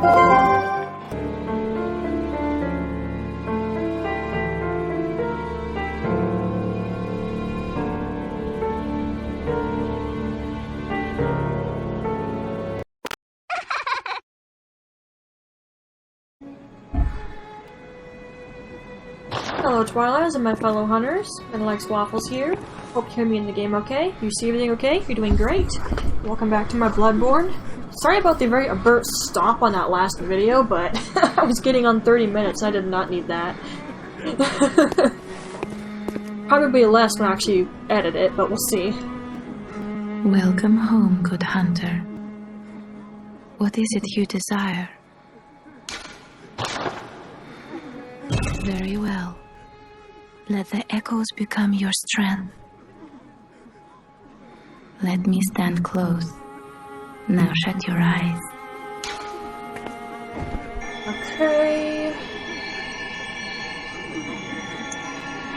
Hello Twilis and my fellow hunters, and Lex Waffles here. Hope you hear me in the game okay. You see everything okay? You're doing great. Welcome back to my Bloodborne. Sorry about the very abrupt stop on that last video, but I was getting on 30 minutes and I did not need that. Probably less when I actually edit it, but we'll see. Welcome home, good hunter. What is it you desire? Very well. Let the echoes become your strength. Let me stand close. Now shut your eyes. Okay.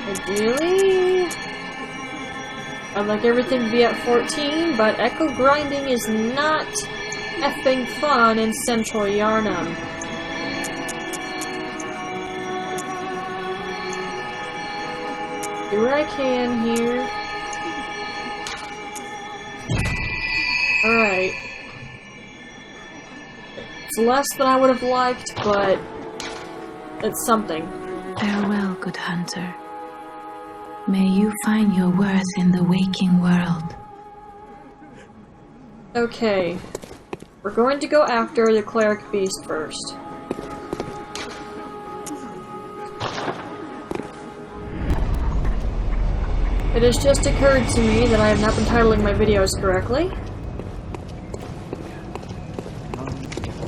Ideally, I'd like everything to be at 14, but echo grinding is not effing fun in central Yharnam. Do what I can here. Alright. It's less than I would have liked, but it's something. Farewell, good hunter. May you find your worth in the waking world. Okay. We're going to go after the cleric beast first. It has just occurred to me that I have not been titling my videos correctly.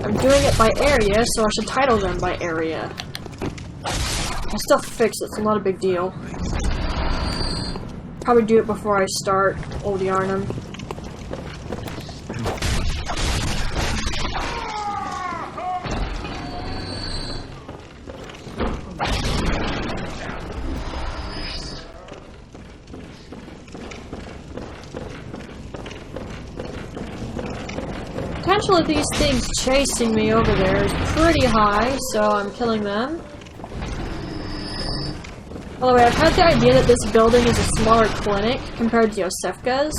I'm doing it by area, so I should title them by area. I'll still fix it, it's not a big deal. Probably do it before I start Old Yharnam. Potential of these things chasing me over there is pretty high, so I'm killing them. By the way, I've had the idea that this building is a smaller clinic compared to Yosefka's,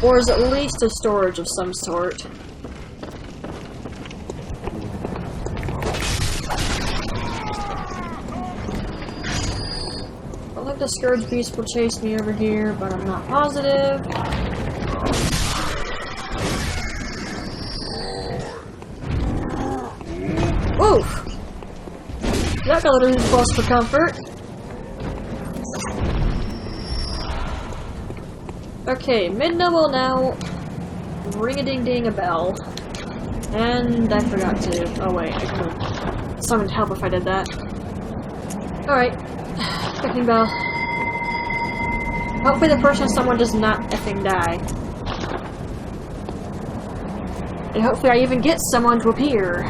or is at least a storage of some sort. I think the Scourge Beast will chase me over here, but I'm not positive. Oof! That got a little close for comfort. Okay, mid-level now. Ring-a-ding-ding a bell. And I forgot to... Oh wait, I could have summoned help if I did that. Alright. Effing bell. Hopefully the person someone does not effing die. And hopefully I even get someone to appear.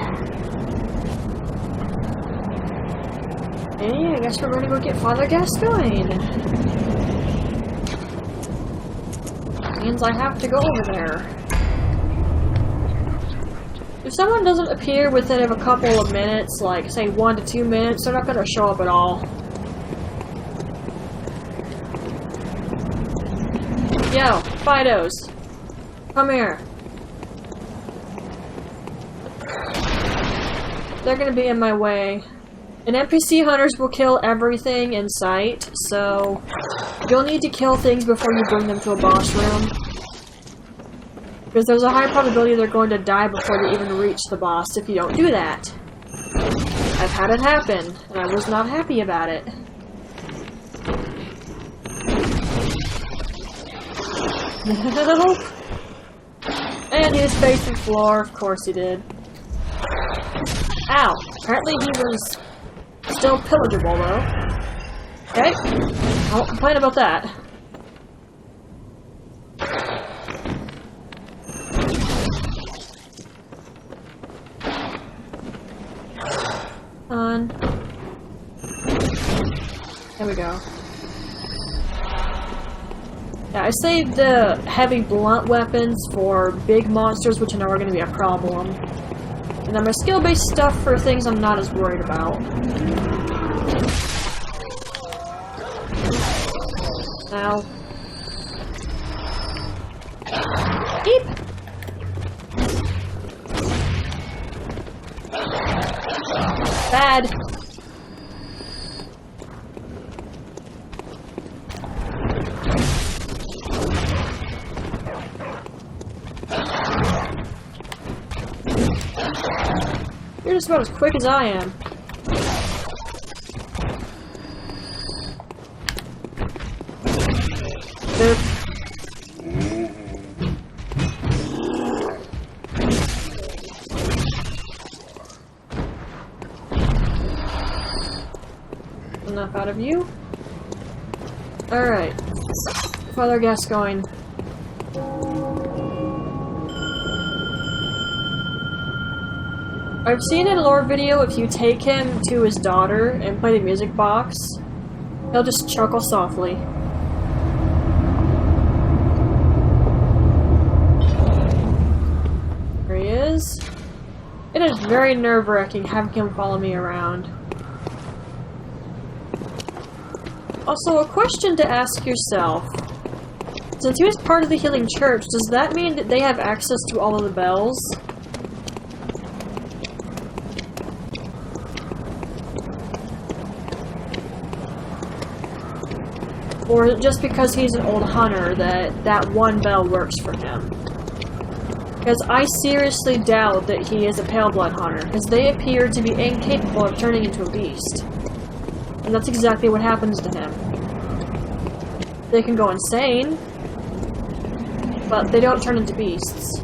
Hey, I guess we're going to go get Father Gascoigne. Means I have to go over there. If someone doesn't appear within a couple of minutes, like say 1 to 2 minutes, they're not going to show up at all. Yo, Fidos, come here. They're going to be in my way. And NPC hunters will kill everything in sight, so you'll need to kill things before you bring them to a boss room. Because there's a high probability they're going to die before they even reach the boss if you don't do that. I've had it happen, and I was not happy about it. And he was facing the floor, of course he did. Ow! Apparently he was still pillageable, though. Okay. I won't complain about that. On. There we go. Yeah, I saved the heavy blunt weapons for big monsters, which I know are going to be a problem. And then my skill-based stuff for things I'm not as worried about. Ow. Eep! Bad! You're just about as quick as I am. Boop. Enough out of you. Alright. Father Gascoigne. I've seen in a lore video if you take him to his daughter and play the music box, he'll just chuckle softly. There he is. It is very nerve-wracking having him follow me around. Also, a question to ask yourself. Since he was part of the Healing Church, does that mean that they have access to all of the bells? Or is it just because he's an old hunter that that one bell works for him? Because I seriously doubt that he is a pale blood hunter, because they appear to be incapable of turning into a beast. And that's exactly what happens to him. They can go insane, but they don't turn into beasts.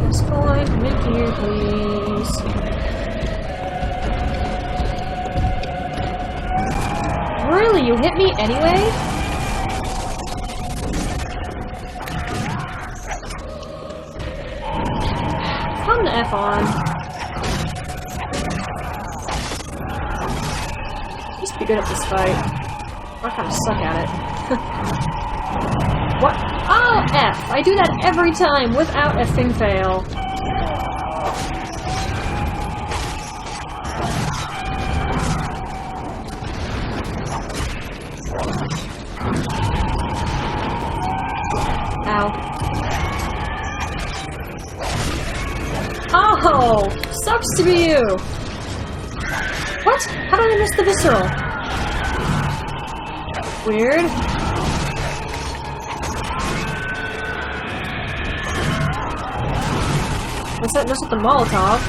Gascoigne, come in here, please. Really? You hit me anyway? Come the F on. Used to be good at this fight. I kind of suck at it. What? Oh, F! I do that every time without effing fail. Oh, sucks to be you. What? How did I miss the visceral? Weird. What's that mess with the Molotov?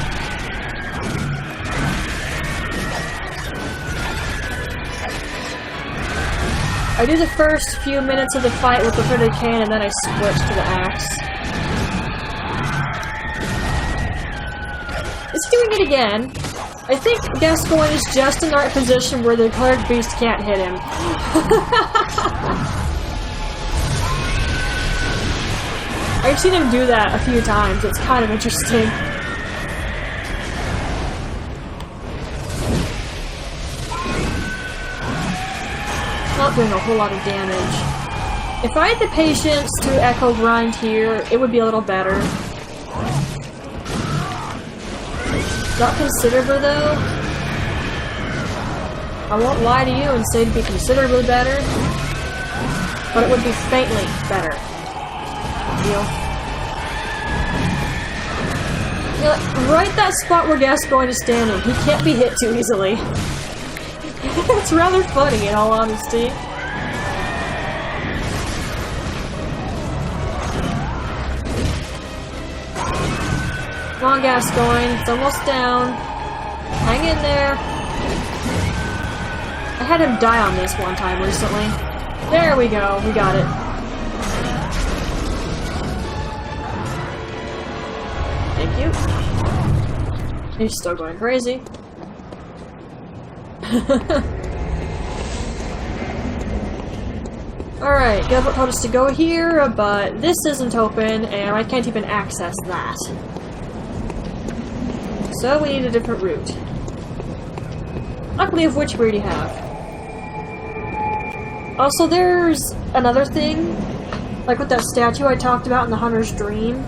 I do the first few minutes of the fight with the hooded cane and then I switch to the axe. It's doing it again. I think Gascoigne is just in the right position where the cleric beast can't hit him. I've seen him do that a few times. It's kind of interesting. Not doing a whole lot of damage. If I had the patience to echo grind here, it would be a little better. Not considerably, though. I won't lie to you and say it'd be considerably better, but it would be faintly better. Deal. Yeah, right that spot where Gascoigne is standing. He can't be hit too easily. It's rather funny, in all honesty. Come on, Gascoigne. It's almost down. Hang in there. I had him die on this one time recently. There we go. We got it. Thank you. He's still going crazy. Alright, Gilbert told us to go here, but this isn't open, and I can't even access that. So we need a different route. Luckily of which we already have. Also, there's another thing. Like with that statue I talked about in the Hunter's Dream.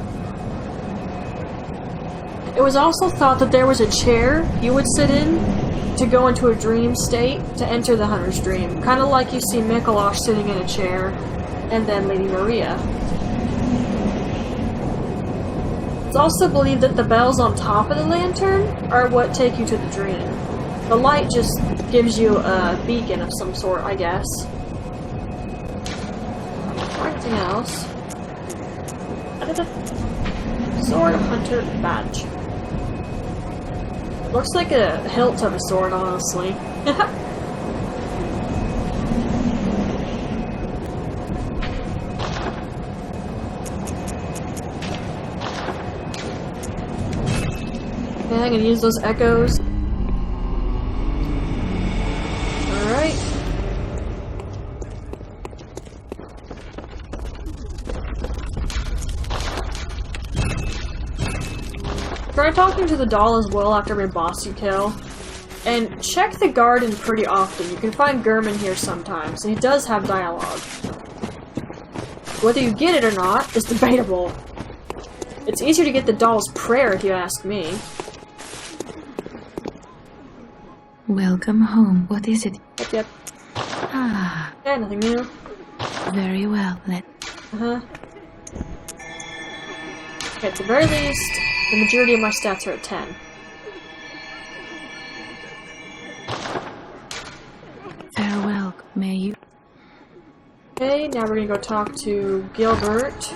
It was also thought that there was a chair you would sit in to go into a dream state to enter the Hunter's Dream. Kind of like you see Mikolash sitting in a chair, and then Lady Maria. It's also believed that the bells on top of the lantern are what take you to the dream. The light just gives you a beacon of some sort, I guess. Or anything else. Sword of Hunter badge. Looks like a hilt of a sword, honestly. Okay, I'm gonna use those echoes. Alright. Try talking to the doll as well after every boss you kill. And check the garden pretty often. You can find Gehrman here sometimes, and he does have dialogue. Whether you get it or not is debatable. It's easier to get the doll's prayer if you ask me. Welcome home. What is it? Yep. Ah. Okay, nothing new. Very well. Okay, at the very least, the majority of my stats are at 10. Farewell. May you... Okay, now we're gonna go talk to Gilbert.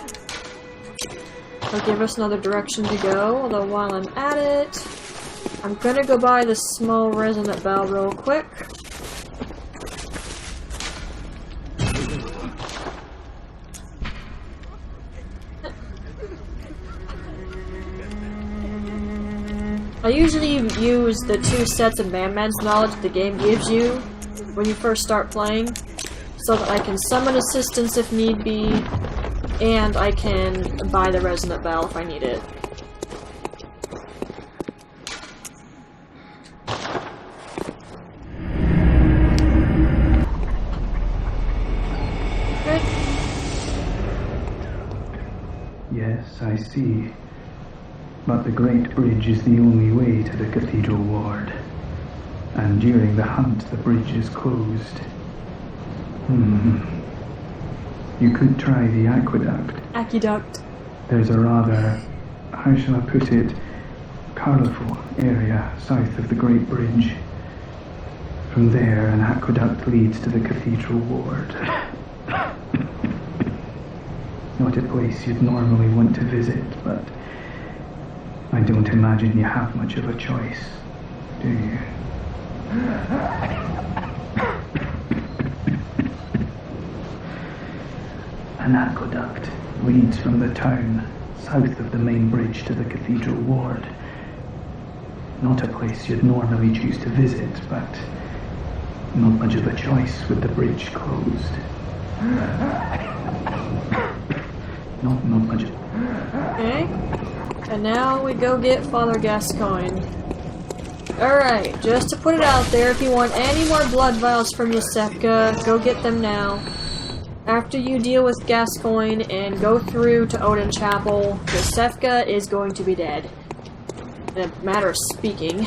He'll give us another direction to go, although while I'm at it, I'm gonna go buy this small resonant bell real quick. I usually use the 2 sets of Man-Man's knowledge the game gives you when you first start playing, so that I can summon assistance if need be, and I can buy the resonant bell if I need it. Okay. Yes, I see. But the Great Bridge is the only way to the Cathedral Ward. And during the hunt, the bridge is closed. You could try the aqueduct. Aqueduct. There's a rather, how shall I put it, colourful area south of the Great Bridge. From there, an aqueduct leads to the Cathedral Ward. Not a place you'd normally want to visit, but I don't imagine you have much of a choice, do you? An aqueduct leads from the town, south of the main bridge to the Cathedral Ward. Not a place you'd normally choose to visit, but not much of a choice with the bridge closed. Not much. Okay. And now we go get Father Gascoigne. Alright, just to put it out there, if you want any more blood vials from Yosefka, go get them now. After you deal with Gascoigne and go through to Odin Chapel, Yosefka is going to be dead. In a matter of speaking.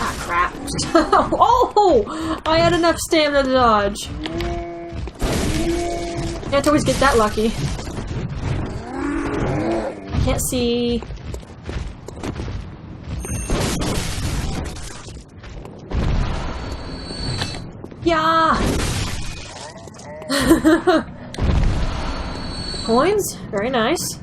Ah, crap. Oh! I had enough stamina to dodge. Can't always get that lucky. I can't see. Yeah! Coins? Very nice.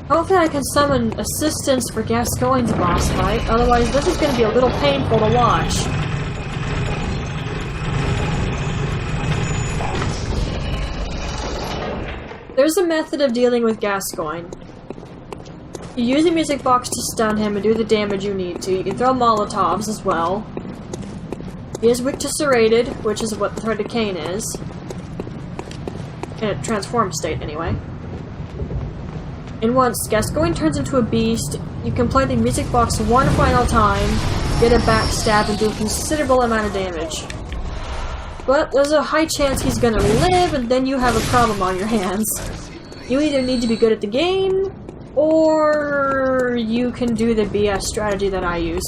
Hopefully I can summon assistance for Gascoigne's boss fight, otherwise this is going to be a little painful to watch. There's a method of dealing with Gascoigne. You use a music box to stun him and do the damage you need to. You can throw Molotovs as well. He is weak to serrated, which is what the Threaded Cane is. In a transformed state, anyway. And once Gascoigne turns into a beast, you can play the music box one final time, get a backstab and do a considerable amount of damage. But there's a high chance he's gonna live, and then you have a problem on your hands. You either need to be good at the game, or you can do the BS strategy that I use.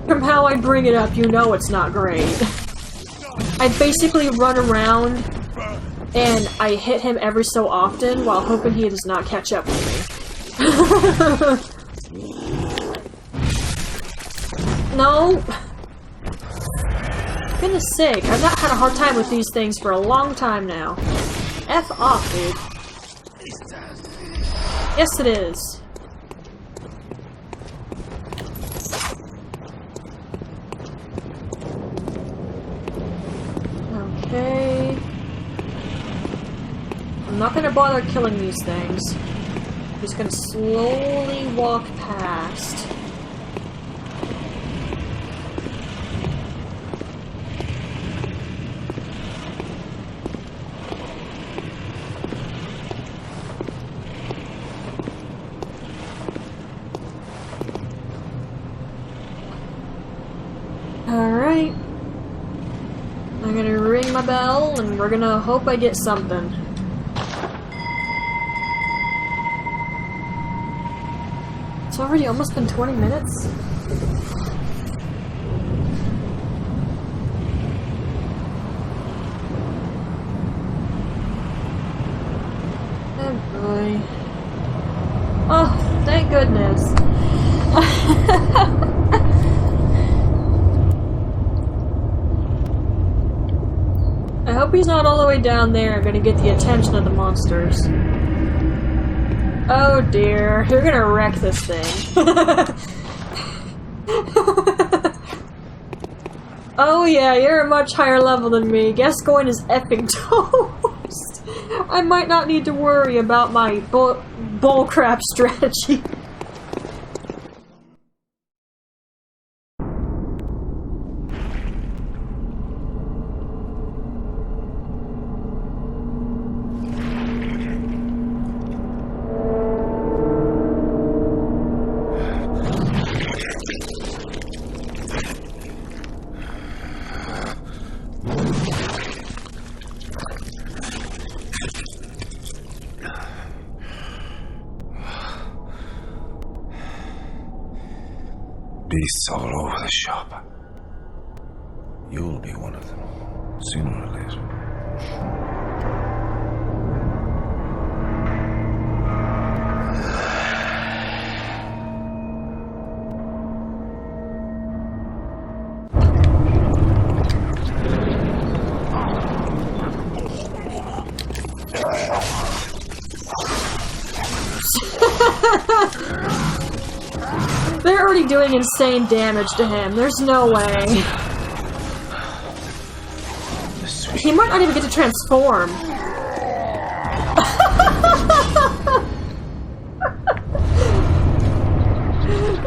From how I bring it up, you know it's not great. I basically run around, and I hit him every so often, while hoping he does not catch up with me. No! Goodness sake, I've not had a hard time with these things for a long time now. F off, dude. Yes, it is. Okay. I'm not gonna bother killing these things. I'm just gonna slowly walk past. Alright. I'm gonna ring my bell, and we're gonna hope I get something. It's already almost been 20 minutes? Oh boy. Oh, thank goodness. I hope he's not all the way down there gonna get the attention of the monsters. Oh dear, you're gonna wreck this thing. Oh yeah, you're a much higher level than me. Gascoigne is effing toast. I might not need to worry about my bullcrap strategy. Beasts all over the shop. You'll be one of them, sooner or later. They're already doing insane damage to him. There's no way. He might not even get to transform.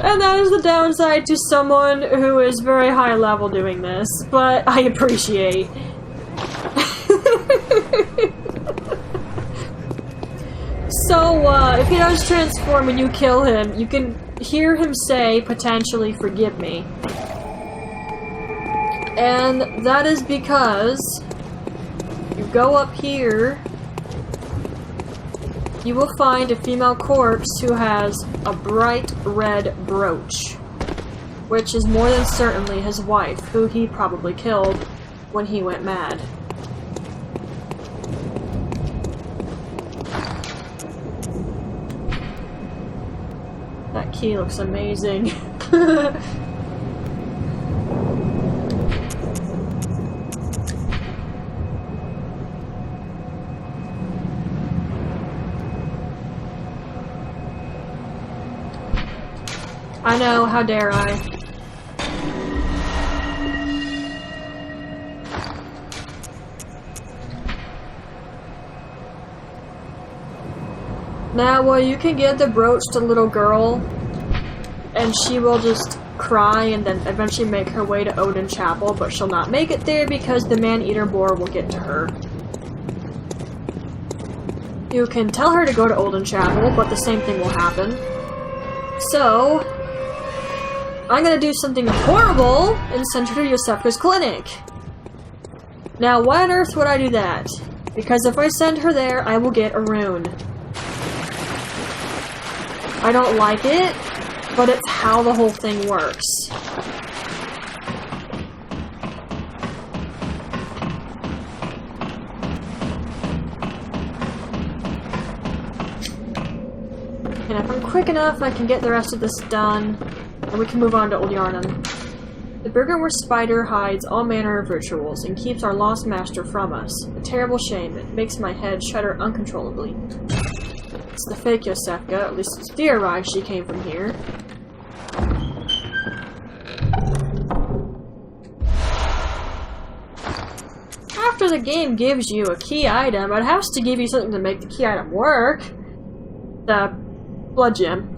And that is the downside to someone who is very high level doing this, but I appreciate. So, if he does transform and you kill him, you can hear him say, potentially, forgive me. And that is because you go up here, you will find a female corpse who has a bright red brooch, which is more than certainly his wife, who he probably killed when he went mad. That key looks amazing. I know, how dare I? Now, well, you can give the brooch to the little girl, and she will just cry and then eventually make her way to Odin Chapel, but she'll not make it there because the man-eater boar will get to her. You can tell her to go to Odin Chapel, but the same thing will happen. So, I'm gonna do something horrible and send her to Yosefka's clinic. Now, why on earth would I do that? Because if I send her there, I will get a rune. I don't like it, but it's how the whole thing works. And if I'm quick enough, I can get the rest of this done, and we can move on to Old Yharnam. The Burgerwurst spider hides all manner of rituals and keeps our lost master from us. A terrible shame. It makes my head shudder uncontrollably. It's the fake Yosefka, at least it's theorized she came from here. After the game gives you a key item, it has to give you something to make the key item work. The blood gem.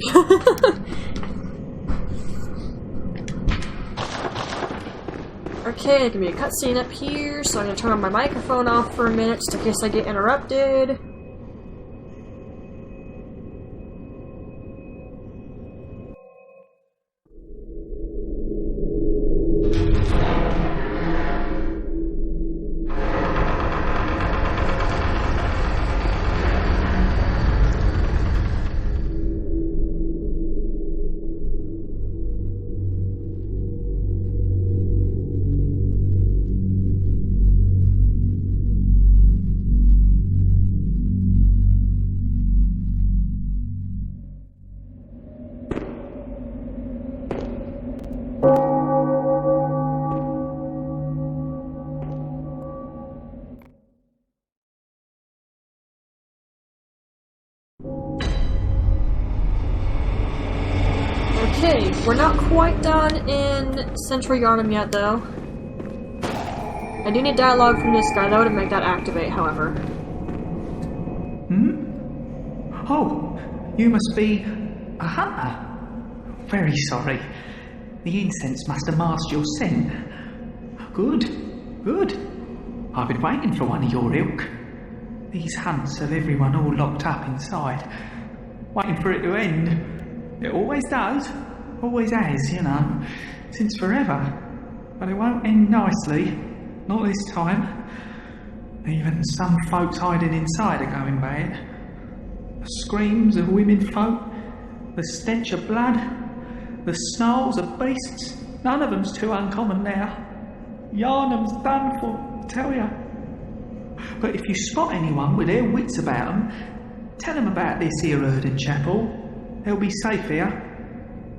Okay, give me a cutscene up here, so I'm gonna turn on my microphone off for a minute just in case I get interrupted. Okay, we're not quite done in Central Yharnam yet, though. I do need dialogue from this guy, though, to make that activate, however. Oh, you must be a hunter. Very sorry. The incense must have masked your scent. Good, good. I've been waiting for one of your ilk. These hunts have everyone all locked up inside, waiting for it to end. It always does. Always has, you know, since forever. But it won't end nicely. Not this time. Even some folks hiding inside are going bad. The screams of women folk, the stench of blood, the snarls of beasts. None of them's too uncommon now. Yharnam's done for, I tell ya. But if you spot anyone with their wits about them, tell them about this here Undone chapel. They'll be safe here.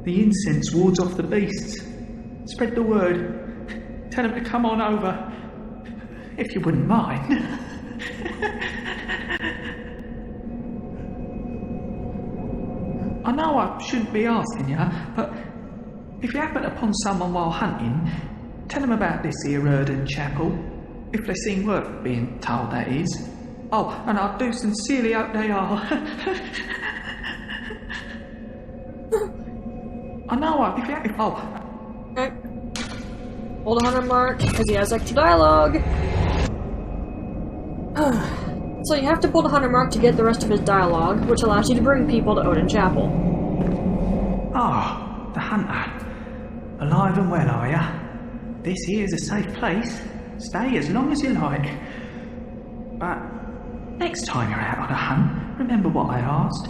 The incense wards off the beasts. Spread the word. Tell them to come on over. If you wouldn't mind. I know I shouldn't be asking you, but if you happen upon someone while hunting, tell them about this here Undone chapel. If they seem worth being told, that is. Oh, and I do sincerely hope they are. I know, if you... Oh. Okay. Hold a 100 mark, because he has extra dialogue. So you have to pull the 100 mark to get the rest of his dialogue, which allows you to bring people to Undone Chapel. Ah, the hunter. Alive and well, are ya? This here's a safe place. Stay as long as you like. But next time you're out on a hunt, remember what I asked.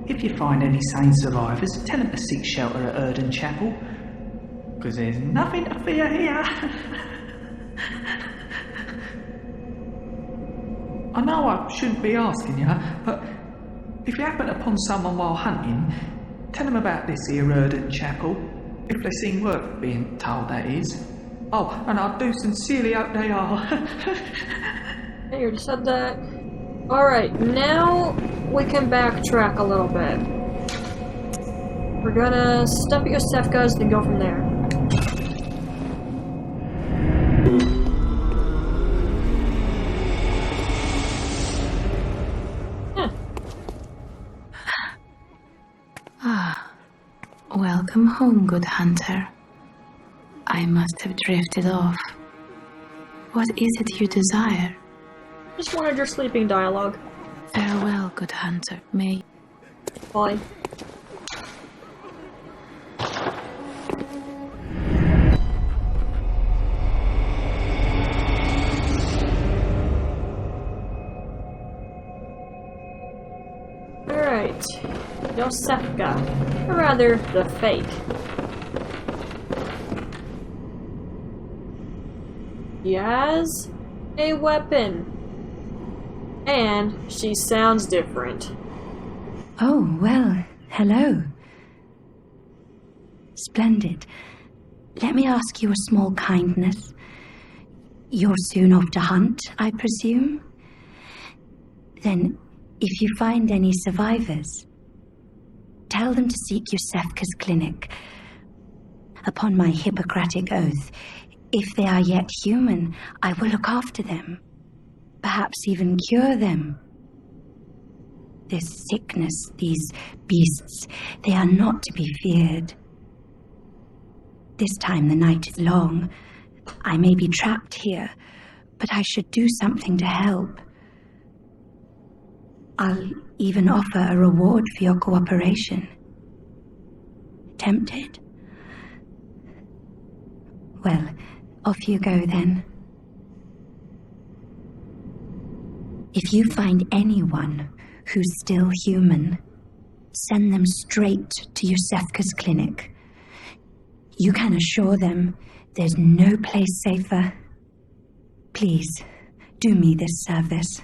If you find any sane survivors, tell them to seek shelter at Undone Chapel. Because there's nothing to fear here. I know I shouldn't be asking you, but if you happen upon someone while hunting, tell them about this here Undone Chapel. If they seem worth being told, that is. Oh, and I do sincerely hope they are. I already said that. Alright, now we can backtrack a little bit. We're gonna stop at Yosefka's, then go from there. Ah, welcome home, good hunter. I must have drifted off. What is it you desire? Just wanted your sleeping dialogue. Farewell, good hunter. May... Bye. Yosefka, or rather, the fake. She has a weapon. And she sounds different. Oh, well, hello. Splendid. Let me ask you a small kindness. You're soon off to hunt, I presume? Then, if you find any survivors, tell them to seek Yosefka's clinic. Upon my Hippocratic oath, if they are yet human, I will look after them. Perhaps even cure them. This sickness, these beasts, they are not to be feared. This time the night is long. I may be trapped here, but I should do something to help. I'll even offer a reward for your cooperation. Tempted? Well, off you go then. If you find anyone who's still human, send them straight to Yosefka's clinic. You can assure them there's no place safer. Please, do me this service.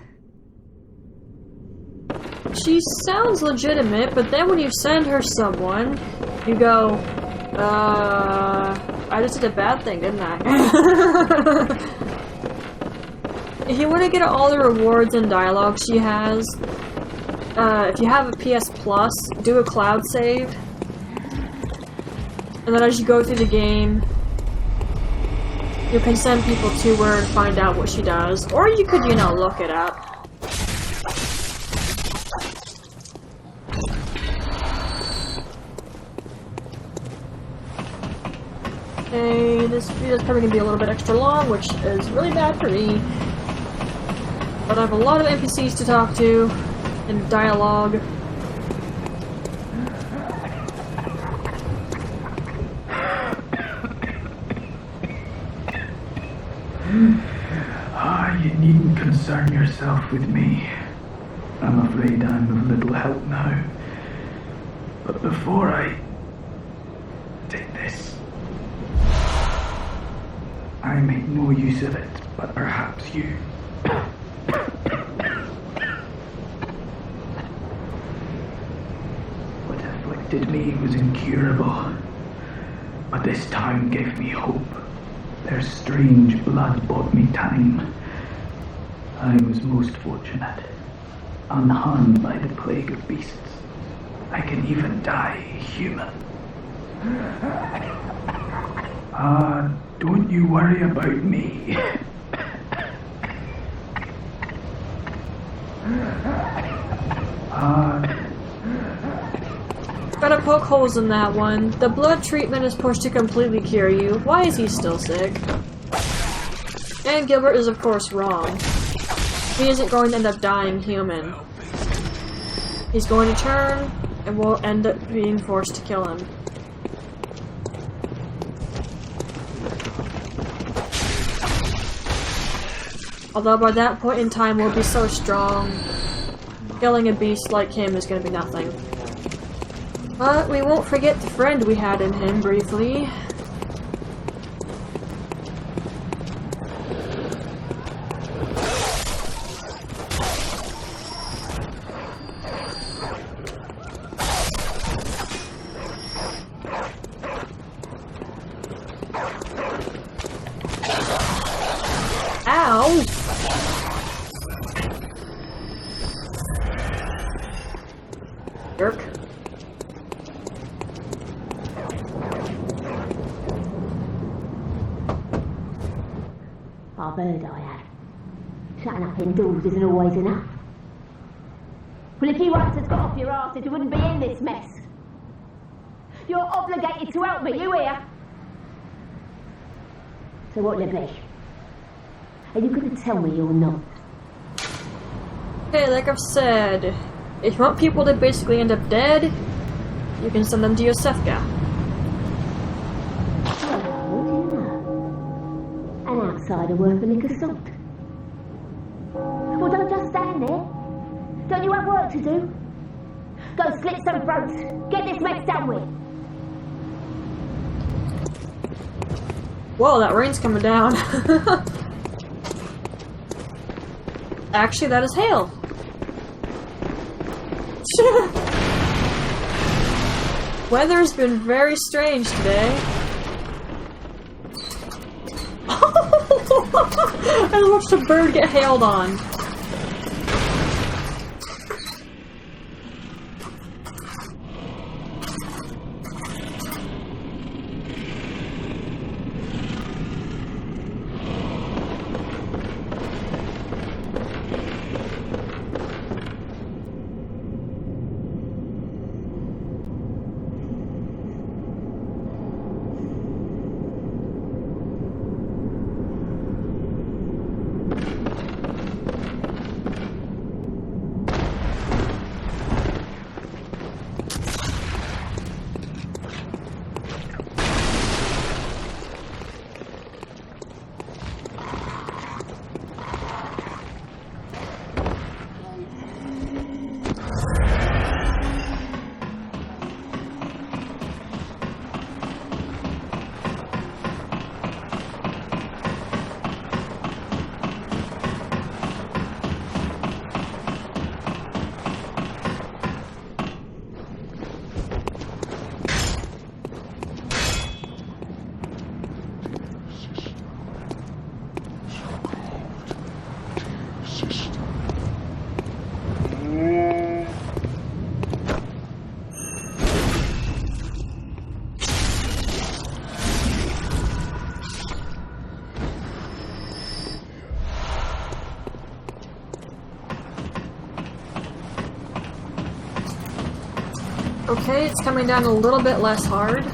She sounds legitimate, but then when you send her someone, you go, I just did a bad thing, didn't I? If you want to get all the rewards and dialogue she has, if you have a PS Plus, do a cloud save. And then as you go through the game, you can send people to her and find out what she does. Or you could, you know, look it up. Okay, this video is probably going to be a little bit extra long, which is really bad for me. But I have a lot of NPCs to talk to, and dialogue. You needn't concern yourself with me. I'm afraid I'm of little help now. But before I take this, I make no use of it, but perhaps you. What afflicted me was incurable, but this town gave me hope. Their strange blood bought me time. I was most fortunate, unharmed by the plague of beasts. I can even die human. Don't you worry about me. Gotta poke holes in that one. The blood treatment is pushed to completely cure you. Why is he still sick? And Gilbert is of course wrong. He isn't going to end up dying human. He's going to turn, and we'll end up being forced to kill him. Although by that point in time we'll be so strong, killing a beast like him is going to be nothing. But we won't forget the friend we had in him briefly. Ow! Jerk. I've heard I have. Shutting up indoors isn't always enough. Well, if you once had got off your arses, you wouldn't be in this mess. You're obligated to help me, you hear? So what'll it be? Are you going to tell me you're not? Okay, like I've said, if you want people to basically end up dead, you can send them to Yosefka. An outsider worth a lick of salt. Well, don't just stand there. Don't you have work to do? Go slit some throats. Get this mess done with. Whoa, that rain's coming down. Actually, that is hail. Weather's been very strange today. I watched a bird get hailed on. Okay, it's coming down a little bit less hard.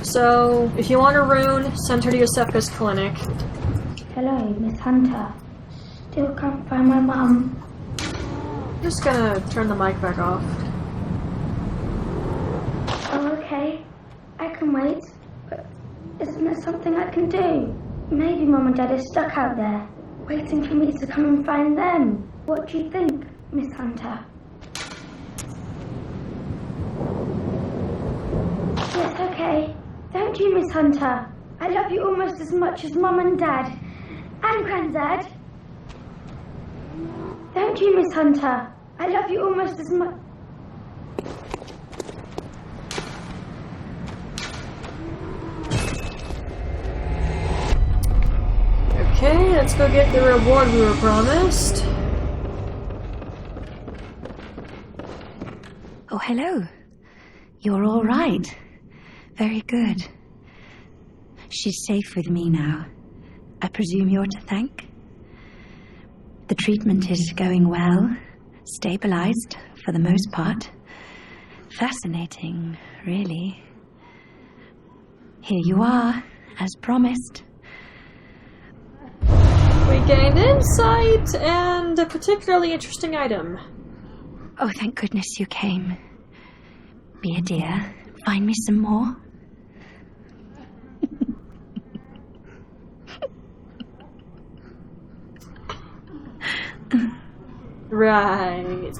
So, if you want a rune, send her to Yosefka's clinic. Hello, Miss Hunter. Still can't find my mum. Just gonna turn the mic back off. Oh, okay. I can wait. But isn't there something I can do? Maybe Mum and Dad are stuck out there, waiting for me to come and find them. What do you think, Miss Hunter? Yes, okay. Don't you, Miss Hunter? I love you almost as much as Mum and Dad. And Granddad. Don't you, Miss Hunter? I love you almost as much... Okay, let's go get the reward we were promised. Oh, hello. You're all right. Very good. She's safe with me now. I presume you're to thank? The treatment is going well. Stabilized, for the most part. Fascinating, really. Here you are, as promised. We gained insight and a particularly interesting item. Oh, thank goodness you came. Be a dear. Find me some more. Right.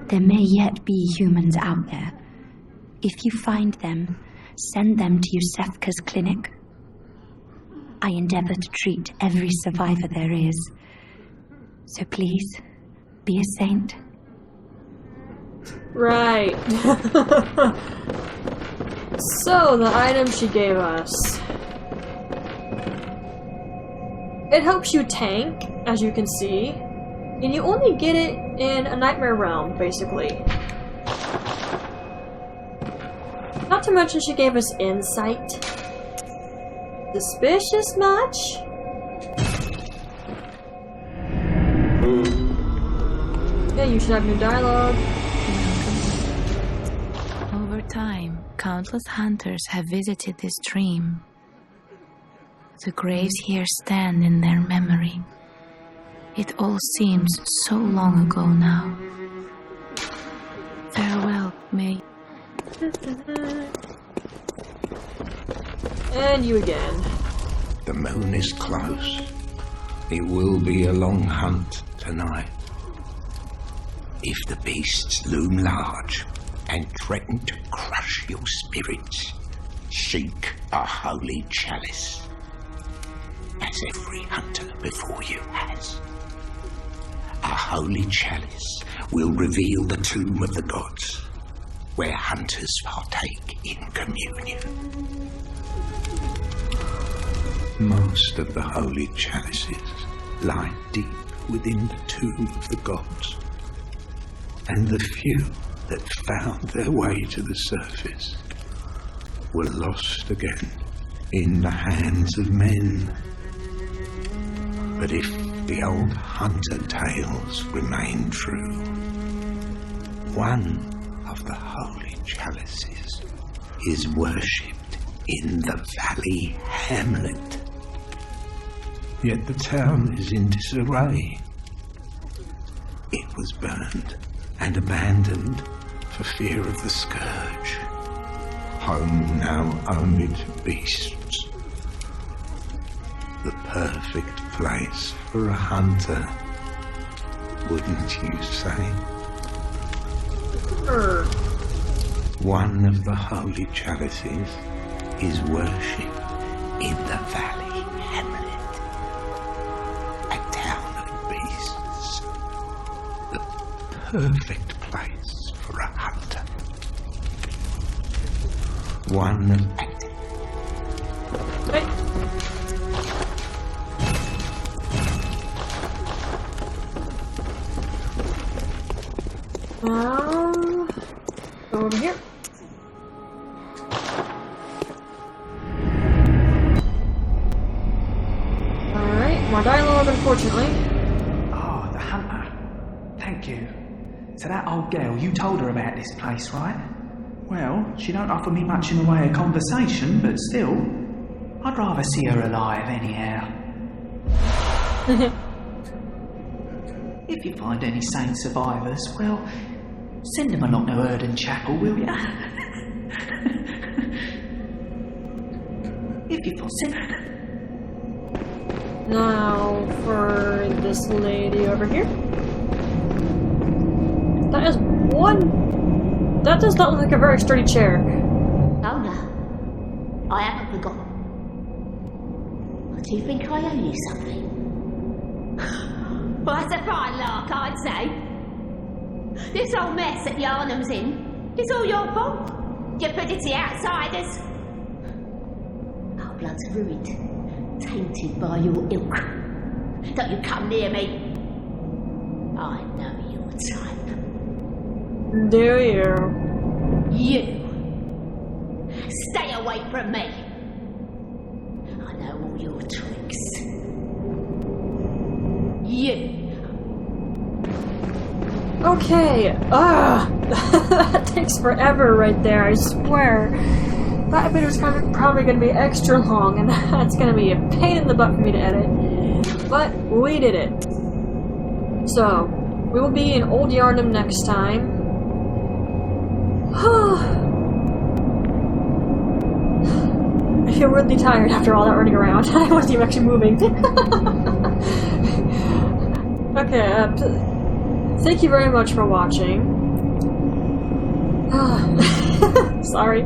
There may yet be humans out there. If you find them, send them to Yosefka's clinic. I endeavor to treat every survivor there is. So please, be a saint. Right. So, the item she gave us. It helps you tank, as you can see. And you only get it in a nightmare realm, basically. Not to mention she gave us insight. Suspicious much? Yeah, you should have new dialogue. Over time, countless hunters have visited this stream. The graves here stand in their memory. It all seems so long ago now. Farewell, May. And you again. The moon is close. It will be a long hunt tonight. If the beasts loom large and threaten to crush your spirits, seek a holy chalice, as every hunter before you has. A holy chalice will reveal the tomb of the gods, where hunters partake in communion. Most of the holy chalices lie deep within the tomb of the gods, and the few that found their way to the surface were lost again in the hands of men. But if the old hunter tales remain true, one of the holy chalices is worshipped in the valley hamlet. Yet the town is in disarray. It was burned and abandoned for fear of the scourge. Home now only to beasts. The perfect place for a hunter, wouldn't you say? One of the holy chalices is worshipped in the valley hamlet, a town of beasts. The perfect place for a hunter. One of... Go over here. Alright, more dialogue, unfortunately. Oh, the hunter. Thank you. So that old girl, you told her about this place, right? Well, she don't offer me much in the way of conversation, but still, I'd rather see her alive anyhow. If you find any saint survivors, well, send them along to Erdon Chapel, will ya? If you send... Now, for this lady over here. That is one... That does not look like a very sturdy chair. Oh no, I haven't forgotten. But do you think I owe you something? Well, that's a fine lark, I'd say. This whole mess that Yharnam's in, it's all your fault. You put it to the outsiders. Our blood's ruined, tainted by your ilk. Don't you come near me. I know your type. Do you? You. Stay away from me. I know all your tricks. You. Okay. That takes forever right there, I swear. That video is probably going to be extra long, and that's going to be a pain in the butt for me to edit. But we did it. So, we will be in Old Yharnam next time. I feel really tired after all that running around. I wasn't even actually moving. Okay, thank you very much for watching. Sorry.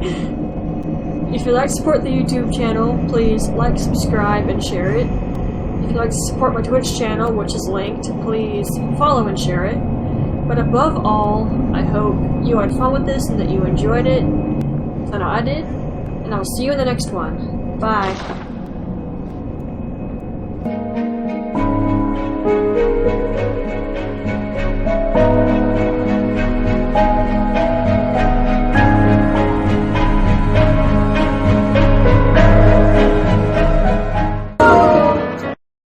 If you'd like to support the YouTube channel, please like, subscribe, and share it. If you'd like to support my Twitch channel, which is linked, please follow and share it. But above all, I hope you had fun with this and that you enjoyed it. I know I did. And I'll see you in the next one. Bye.